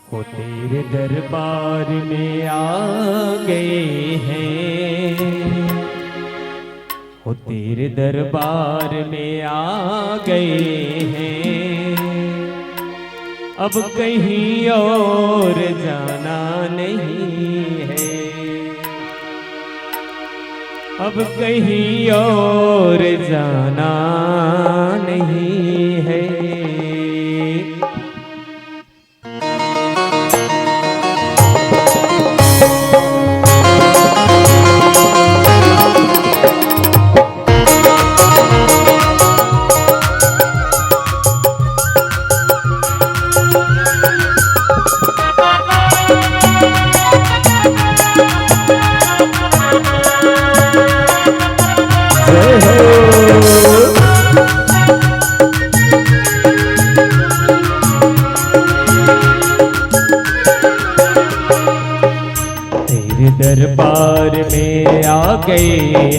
हो तेरे दरबार में आ गए हैं, हो तेरे दरबार में आ गए हैं। अब कहीं और जाना नहीं है, अब कहीं और जाना नहीं है। दरबार में आ गए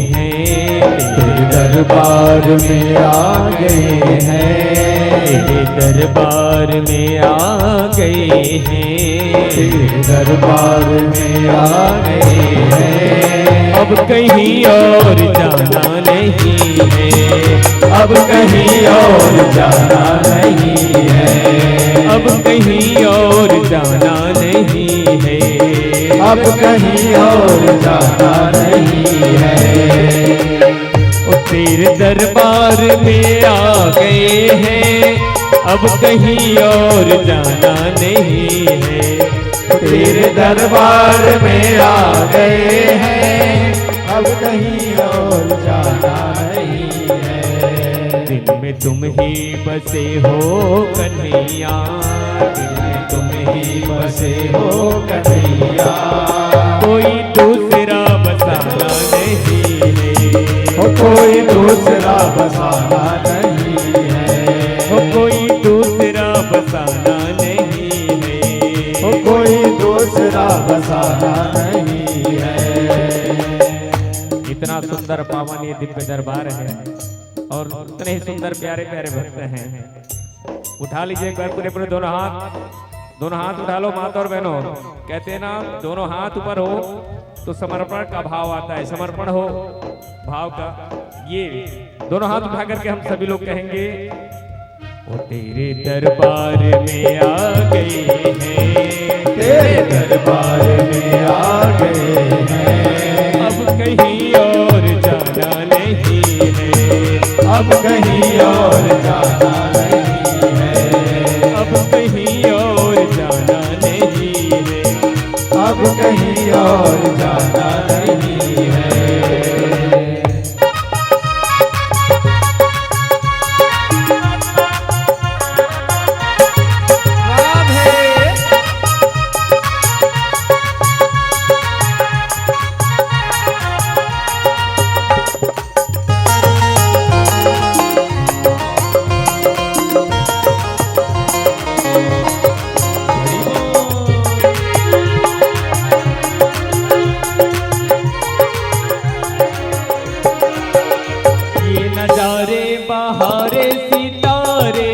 हैं, तेरे दरबार में आ गए हैं, तेरे दरबार में आ गए हैं, तेरे दरबार में आ गए हैं। अब कहीं और जाना नहीं है, अब कहीं और जाना नहीं है, अब कहीं और जाना नहीं है, अब कहीं और जाना नहीं है। ओ तेरे दरबार में आ गए हैं, अब कहीं और जाना नहीं है। तेरे दरबार में आ गए हैं, अब कहीं और जाना नहीं है। दिल में तुम ही बसे हो कन्हैया, दिल में तुम ही बसे हो कन्हैया, कोई दूसरा बसाना नहीं है, हो कोई दूसरा बसाना नहीं है, हो कोई दूसरा बसाना नहीं है, हो कोई दूसरा बसाना नहीं है। इतना सुंदर पावन ये दिव्य दरबार है और उतने ही सुंदर प्यारे प्यारे भक्त हैं। उठा लीजिए एक बार पूरे पूरे दोनों हाथ उठा लो माता और बहनों। कहते हैं ना, दोनों हाथ ऊपर हो तो समर्पण का भाव आता है, समर्पण हो भाव का। ये दोनों हाथ उठा करके हम सभी लोग कहेंगे, ओ तेरे दरबार में आ गए हैं, तेरे दरबार में आ गए हैं। अब कहीं और जाना नहीं है, अब कहीं और जाना नहीं है, अब कहीं और जाना नहीं है, अब कहीं और जाना नहीं है। बहारे सितारे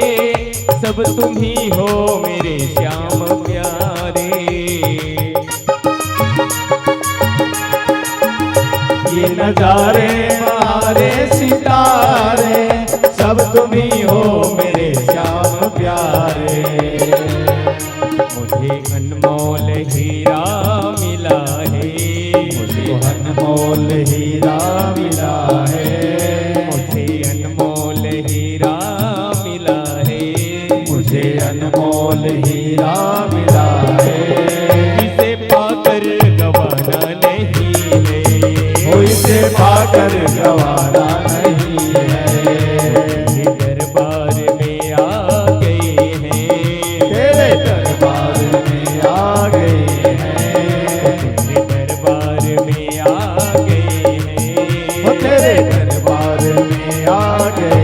सब तुम ही हो मेरे श्याम प्यारे, ये नजारे बहारे सितारे सब तुम ही हो मेरे श्याम प्यारे। मुझे अनमोल हीरा मिला है, मुझे अनमोल हीरा मिला है, हीरा मिला है, मुझे अनमोल हीरा मिला है। इसे पाकर गवाना नहीं है, इसे पाकर गवाना नहीं है। तेरे दरबार में आ गए हैं, तेरे दरबार में आ गए हैं, तेरे दरबार में आ गए हैं, तेरे दरबार में आ गए।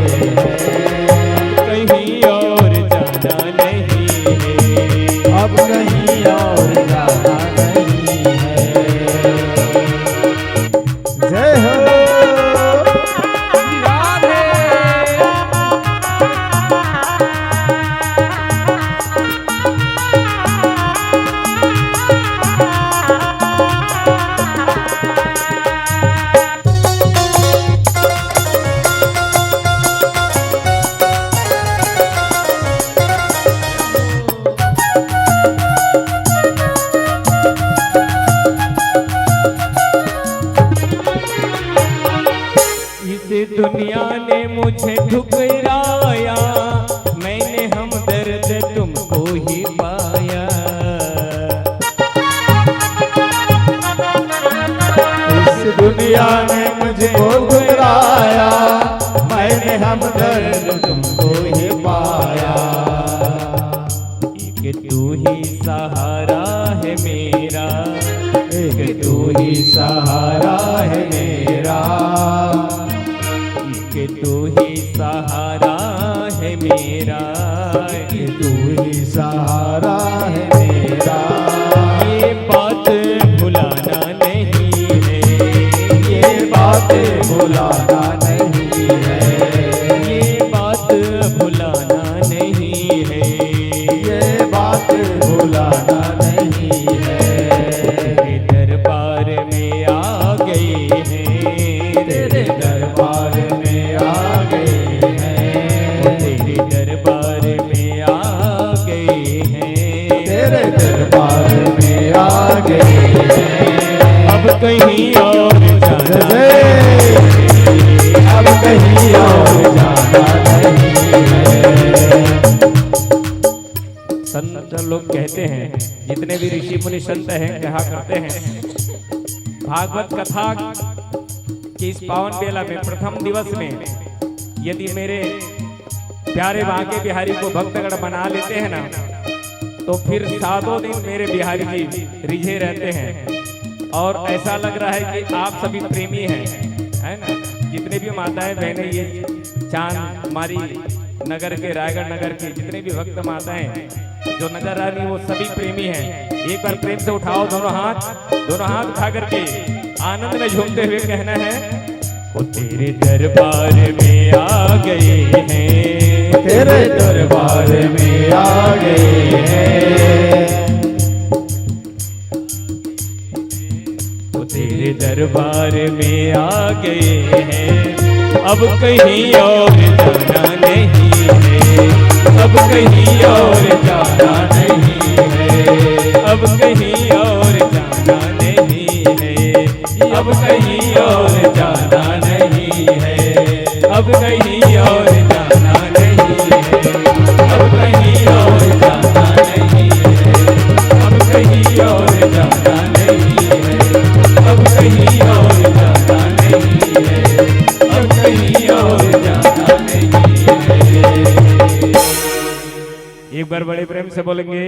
अब कहीं और जाना नहीं है। जय हो। मुझे ठुकराया, मैंने हमदर्द तुमको ही पाया। इस दुनिया ने मुझको ठुकराया, मैंने हमदर्द तुमको ही पाया। एक तू ही सहारा है मेरा, एक तू ही सहारा है मेरा, एक तू ही सहारा है मेरा, एक तू ही सहारा है मेरा। ये बात भुलाना नहीं है, ये बात भुलाना नहीं है, ये बात भुलाना नहीं है, ये बात भुलाना नहीं है। तेरे दरबार में आ गए हैं, तेरे दरबार में आ गए हैं, तेरे दरबार में आ गए हैं, तेरे दरबार में आ गए हैं। अब कहीं और जाना जय, अब कहीं और जाना नहीं है। संत लोग कहते हैं, जितने भी ऋषि मुनि संत हैं कहा करते हैं, भागवत कथा की इस पावन बेला में प्रथम दिवस में यदि मेरे प्यारे बांके बिहारी को भक्तगण बना लेते हैं ना, तो फिर 7 दिन मेरे बिहारी जी रिझे रहते हैं। और ऐसा लग रहा है कि आप सभी प्रेमी हैं, है ना। जितने भी माताएं बहनें, ये चांद मारी नगर के, रायगढ़ नगर के जितने भी भक्त माताएं जो नजर आ रही वो सभी प्रेमी हैं। एक बार प्रेम से उठाओ दोनों हाथ उठा करके आनंद में झूमते हुए कहना है, वो तेरे दरबार में आ गए हैं, तेरे दरबार में आ गए हैं, वो तेरे दरबार में आ गए हैं। अब कहीं और जाना नहीं है, अब कहीं और जाना नहीं है, अब कहीं और जाना नहीं है, अब कहीं और जाना नहीं है, अब कहीं और जाना नहीं है, अब कहीं और जाना नहीं है, अब कहीं और जाना नहीं है, अब कहीं और जाना नहीं है, अब कहीं और जाना नहीं है। एक बार बड़े प्रेम से बोलेंगे।